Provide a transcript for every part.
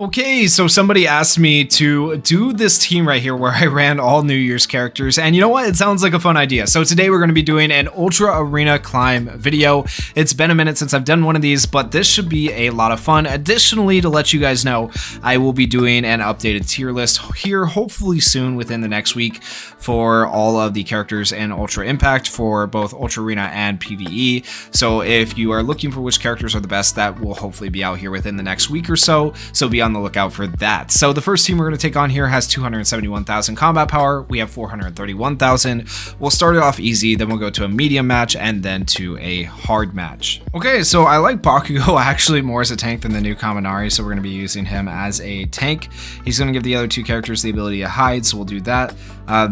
Okay, so somebody asked me to do this team right here where I ran all New Year's characters, and you know what? It sounds like a fun idea. So today we're going to be doing an Ultra Arena Climb video. It's been a minute since I've done one of these, but this should be a lot of fun. Additionally, to let you guys know, I will be doing an updated tier list here hopefully soon within the next week for all of the characters in Ultra Impact for both Ultra Arena and PvE. So if you are looking for which characters are the best, that will hopefully be out here within the next week or so. So be on the lookout for that. So the first team we're going to take on here has 271,000 combat power. We have 431,000. We'll start it off easy, then we'll go to a medium match and then to a hard match. Okay, so I like Bakugo actually more as a tank than the new Kaminari, so we're going to be using him as a tank. He's going to give the other two characters the ability to hide, so we'll do that.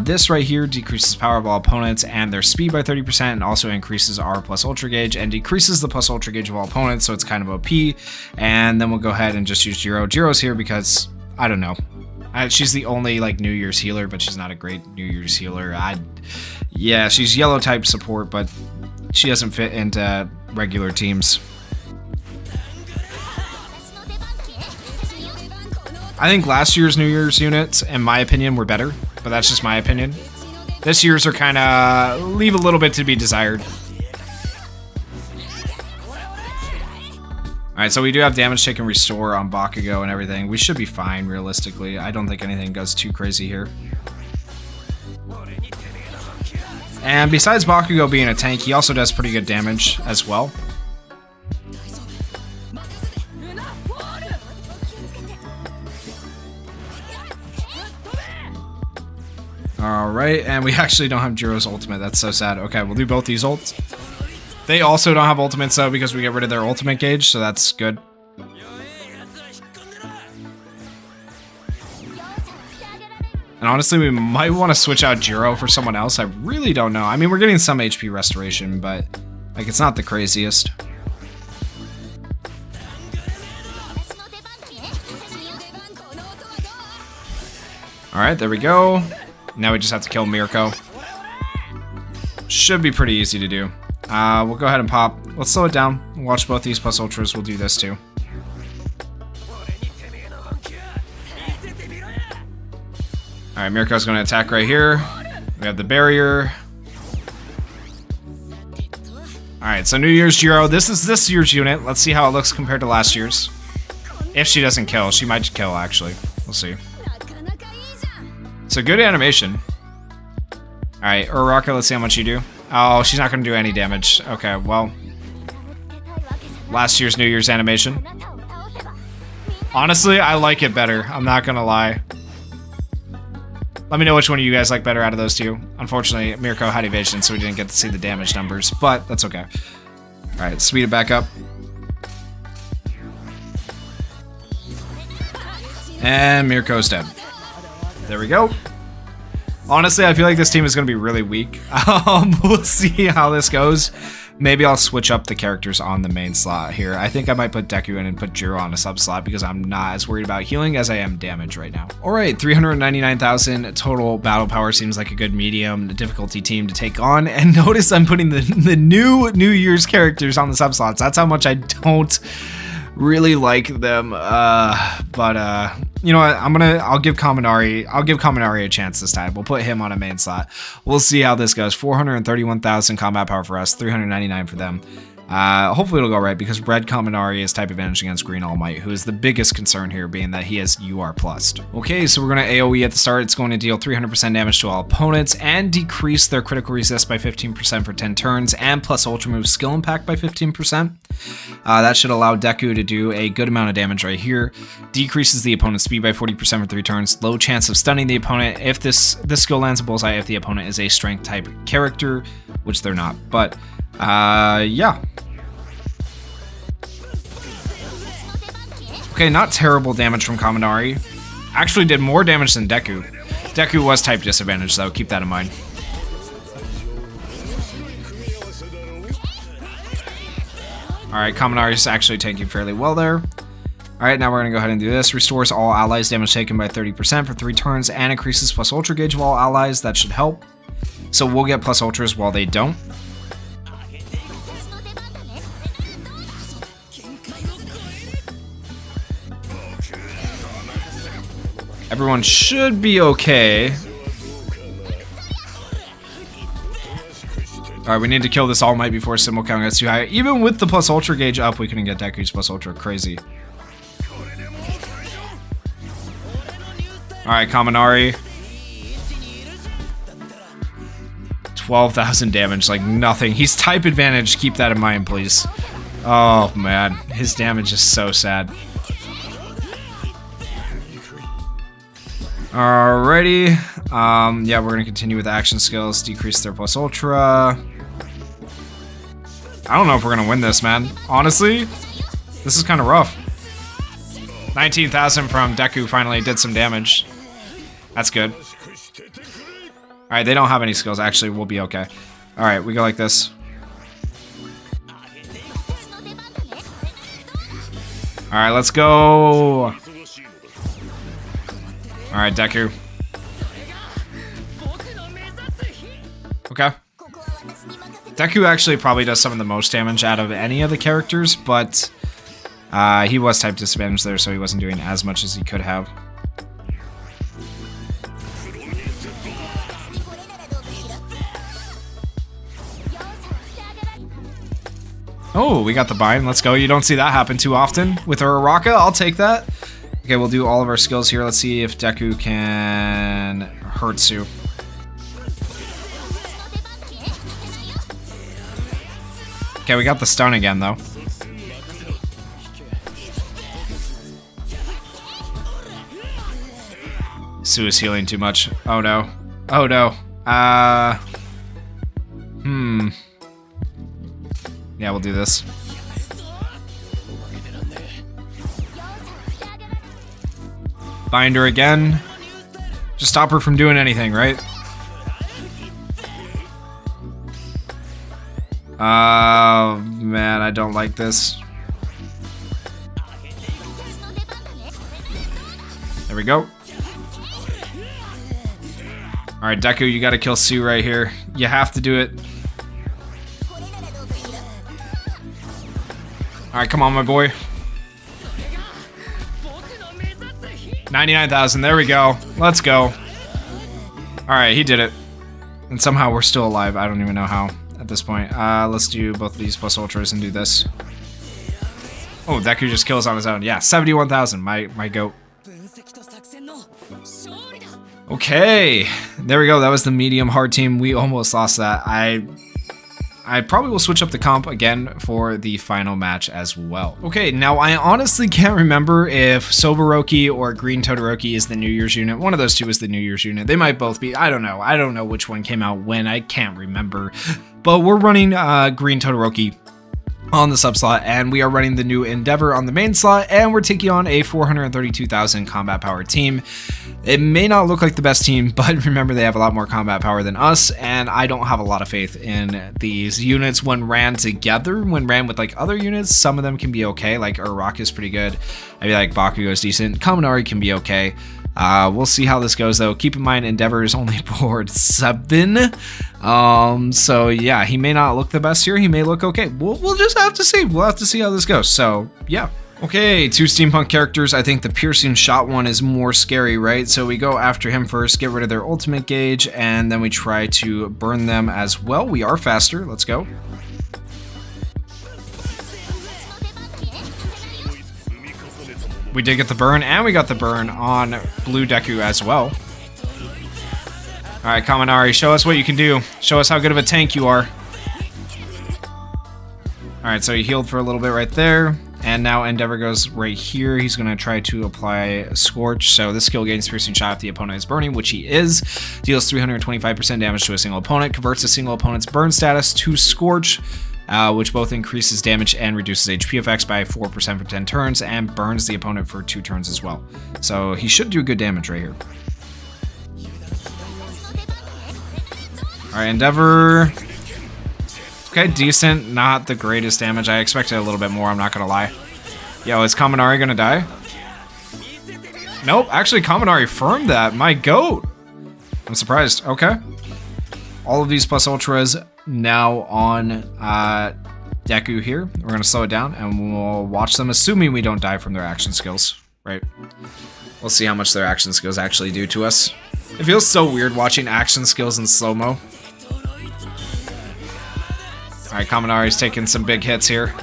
This right here decreases power of all opponents and their speed by 30%, and also increases R plus ultra gauge and decreases the plus ultra gauge of all opponents, so it's kind of OP. And then we'll go ahead and just use Jiro. Jiro's here because, I don't know, she's the only like New Year's healer, but she's not a great New Year's healer. Yeah, she's yellow type support, but she doesn't fit into regular teams. I think last year's New Year's units, in my opinion, were better, but that's just my opinion. This year's are kind of leave a little bit to be desired. Alright, so we do have damage taken restore on Bakugo and everything. We should be fine, realistically. I don't think anything goes too crazy here. And besides Bakugo being a tank, he also does pretty good damage as well. Alright, and we actually don't have Jiro's ultimate. That's so sad. Okay, we'll do both these ults. They also don't have ultimates though because we get rid of their ultimate gauge, so that's good. And honestly, we might want to switch out Jiro for someone else. I really don't know. I mean, we're getting some HP restoration, but like it's not the craziest. Alright, there we go. Now we just have to kill Mirko. Should be pretty easy to do. We'll go ahead and pop. Let's slow it down. Watch both these plus ultras. We'll do this too. Alright, Mirko's going to attack right here. We have the barrier. Alright, so New Year's Jiro. This is this year's unit. Let's see how it looks compared to last year's. If she doesn't kill. She might kill, actually. We'll see. So good animation. Alright, Uraraka, let's see how much you do. Oh, she's not going to do any damage. Okay, well. Last year's New Year's animation. Honestly, I like it better. I'm not going to lie. Let me know which one of you guys like better out of those two. Unfortunately, Mirko had evasion, so we didn't get to see the damage numbers, but that's okay. Alright, speed it back up. And Mirko's dead. There we go. Honestly, I feel like this team is going to be really weak. We'll see how this goes. Maybe I'll switch up the characters on the main slot here. I think I might put Deku in and put Jiro on a sub slot because I'm not as worried about healing as I am damage right now. Alright, 399,000 total battle power seems like a good medium difficulty team to take on. And notice I'm putting the new New Year's characters on the sub slots. That's how much I don't really like them, you know what, I'll give Kaminari a chance this time. We'll put him on a main slot. We'll see how this goes. 431,000 combat power for us, 399 for them. Hopefully it'll go right because red Kaminari is type advantage against green All Might, who is the biggest concern here being that he has UR plussed. Okay, so we're going to AoE at the start. It's going to deal 300% damage to all opponents and decrease their critical resist by 15% for 10 turns and plus ultra move skill impact by 15%. That should allow Deku to do a good amount of damage right here. Decreases the opponent's speed by 40% for 3 turns. Low chance of stunning the opponent if this skill lands a bullseye if the opponent is a strength type character, which they're not. But yeah. Okay, not terrible damage from Kaminari. Actually did more damage than Deku. Deku was type disadvantage though, keep that in mind. Alright, Kaminari's actually tanking fairly well there. Alright, now we're going to go ahead and do this. Restores all allies damage taken by 30% for 3 turns and increases plus ultra gauge of all allies. That should help. So we'll get plus ultras while they don't. Everyone should be okay. Alright, we need to kill this All Might before symbol count gets too high. Even with the plus ultra gauge up, we couldn't get Deku's plus ultra. Crazy. Alright, Kaminari. 12,000 damage, like nothing. He's type advantage, keep that in mind, please. Oh man, his damage is so sad. Alrighty. Yeah, we're gonna continue with action skills, decrease their plus ultra. I don't know if we're gonna win this, man. Honestly, this is kind of rough. 19,000 from Deku finally did some damage. That's good. Alright, they don't have any skills. Actually, we'll be okay. Alright, we go like this. Alright, let's go. Alright, Deku. Okay. Deku actually probably does some of the most damage out of any of the characters, but he was type disadvantaged there, so he wasn't doing as much as he could have. Oh, we got the bind. Let's go. You don't see that happen too often. With our Araka, I'll take that. Okay, we'll do all of our skills here. Let's see if Deku can hurt Sue. Okay, we got the stun again, though. Sue is healing too much. Oh, no. Oh, no. Yeah, we'll do this. Bind her again. Just stop her from doing anything, right? Man, I don't like this. There we go. Alright, Deku, you gotta kill Sue right here. You have to do it. Alright, come on, my boy. 99,000, there we go. Let's go. Alright, he did it. And somehow we're still alive. I don't even know how at this point. Let's do both of these plus ultras and do this. Oh, Deku just kills on his own. Yeah, 71,000, my goat. Okay, there we go. That was the medium hard team. We almost lost that. I probably will switch up the comp again for the final match as well. Okay, now I honestly can't remember if Soboroki or Green Todoroki is the New Year's unit. One of those two is the New Year's unit. They might both be. I don't know. I don't know which one came out when. I can't remember. But we're running Green Todoroki on the sub slot, and we are running the new Endeavor on the main slot, and we're taking on a 432,000 combat power team. It may not look like the best team, but remember they have a lot more combat power than us, and I don't have a lot of faith in these units when ran together. When ran with like other units, some of them can be okay, like Uraraka is pretty good. I feel like Bakugo is decent. Kaminari can be okay. We'll see how this goes though. Keep in mind Endeavor is only board 7. So yeah, he may not look the best here. He may look okay. We'll just have to see. We'll have to see how this goes. So yeah. Okay, 2 steampunk characters. I think the piercing shot one is more scary, right? So we go after him first, get rid of their ultimate gauge, and then we try to burn them as well. We are faster. Let's go. We did get the burn, and we got the burn on Blue Deku as well. Alright, Kaminari, show us what you can do. Show us how good of a tank you are. Alright, so he healed for a little bit right there. And now Endeavor goes right here. He's going to try to apply Scorch. So this skill gains piercing shot if the opponent is burning, which he is. Deals 325% damage to a single opponent. Converts a single opponent's burn status to Scorch, which both increases damage and reduces HP effects by 4% for 10 turns, and burns the opponent for 2 turns as well. So he should do good damage right here. Alright, Endeavor. Okay, decent. Not the greatest damage. I expected a little bit more, I'm not gonna lie. Yo, is Kaminari gonna die? Nope, actually Kaminari firmed that. My goat. I'm surprised. Okay. All of these plus ultras now on Deku here. We're gonna slow it down and we'll watch them, assuming we don't die from their action skills, right? We'll see how much their action skills actually do to us. It feels so weird watching action skills in slow-mo. Alright, Kaminari's taking some big hits here.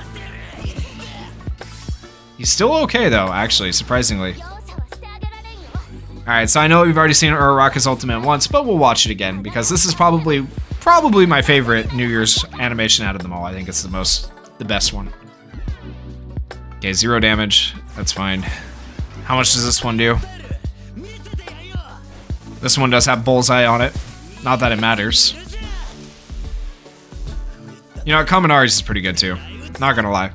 He's still okay though, actually, surprisingly. Alright, so I know we've already seen Uraraka's ultimate once, but we'll watch it again because this is probably my favorite New Year's animation out of them all. I think it's the best one. Okay, 0 damage. That's fine. How much does this one do? This one does have bullseye on it. Not that it matters. You know, Kaminari's is pretty good too. Not gonna lie.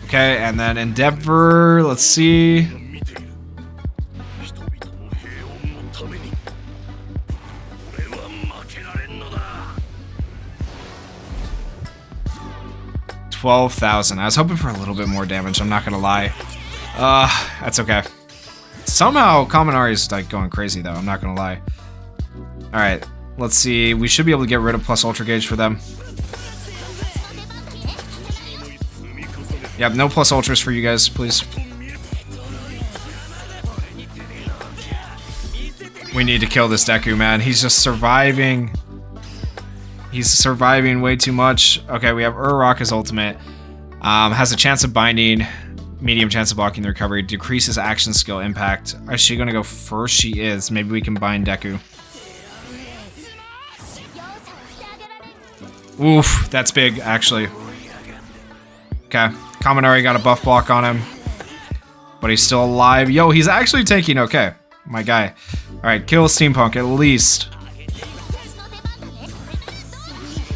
Okay, and then Endeavor, let's see. $12,000. I was hoping for a little bit more damage, I'm not gonna lie. That's okay. Somehow Kaminari's like going crazy though, I'm not gonna lie. Alright, let's see. We should be able to get rid of plus ultra gauge for them. Yep, no plus ultras for you guys, please. We need to kill this Deku, man. He's just surviving. He's surviving way too much. Okay, we have Uraraka's ultimate. Has a chance of binding, medium chance of blocking the recovery, decreases action skill impact. Is she gonna go first? She is. Maybe we can bind Deku. Oof, that's big, actually. Okay, Kaminari got a buff block on him, but he's still alive. Yo, he's actually tanking okay, my guy. Alright, kill Steampunk at least.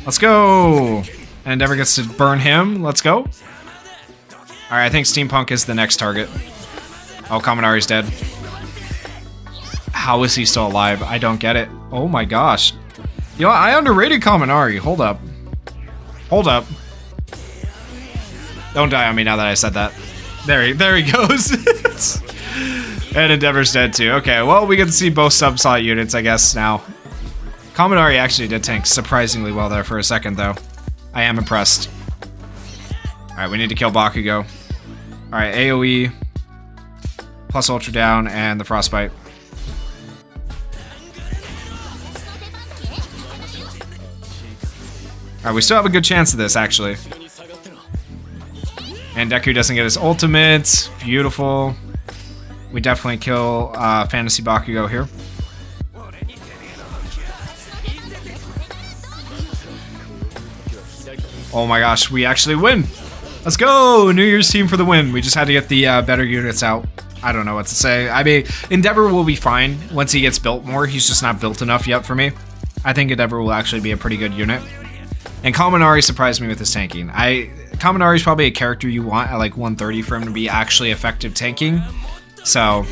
Let's go! And Endeavor gets to burn him. Let's go. Alright, I think Steampunk is the next target. Oh, Kaminari's dead. How is he still alive? I don't get it. Oh my gosh. You know, I underrated Kaminari. Hold up. Hold up. Don't die on me now that I said that. There he goes. And Endeavor's dead too. Okay, well, we get to see both sub-slot units, I guess, now. Kaminari actually did tank surprisingly well there for a second, though. I am impressed. Alright, we need to kill Bakugo. Alright, AoE. Plus Ultra down, and the Frostbite. Alright, we still have a good chance of this, actually. And Deku doesn't get his ultimate. Beautiful. We definitely kill Fantasy Bakugo here. Oh my gosh, we actually win! Let's go! New Year's team for the win. We just had to get the better units out. I don't know what to say. I mean, Endeavor will be fine once he gets built more. He's just not built enough yet for me. I think Endeavor will actually be a pretty good unit. And Kaminari surprised me with his tanking. Kaminari is probably a character you want at like 130 for him to be actually effective tanking. So,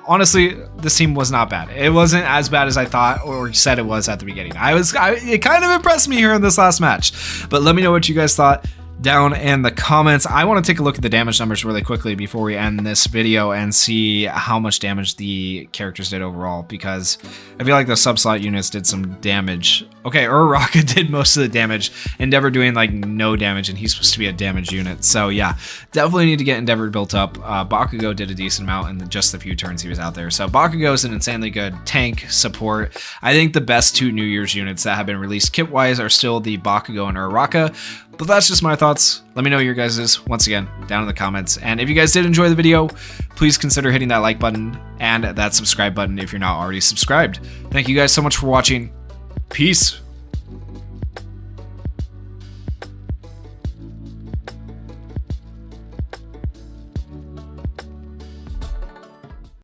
honestly, this team was not bad. It wasn't as bad as I thought or said it was at the beginning. It kind of impressed me here in this last match. But let me know what you guys thought down in the comments. I want to take a look at the damage numbers really quickly before we end this video and see how much damage the characters did overall, because I feel like those sub-slot units did some damage. Okay, Uraraka did most of the damage, Endeavor doing like no damage, and he's supposed to be a damage unit. So yeah, definitely need to get Endeavor built up. Bakugo did a decent amount in just the few turns he was out there. So Bakugo is an insanely good tank support. I think the best two New Year's units that have been released kit-wise are still the Bakugo and Uraraka. But that's just my thoughts. Let me know your guys's, once again, down in the comments. And if you guys did enjoy the video, please consider hitting that like button and that subscribe button if you're not already subscribed. Thank you guys so much for watching. Peace.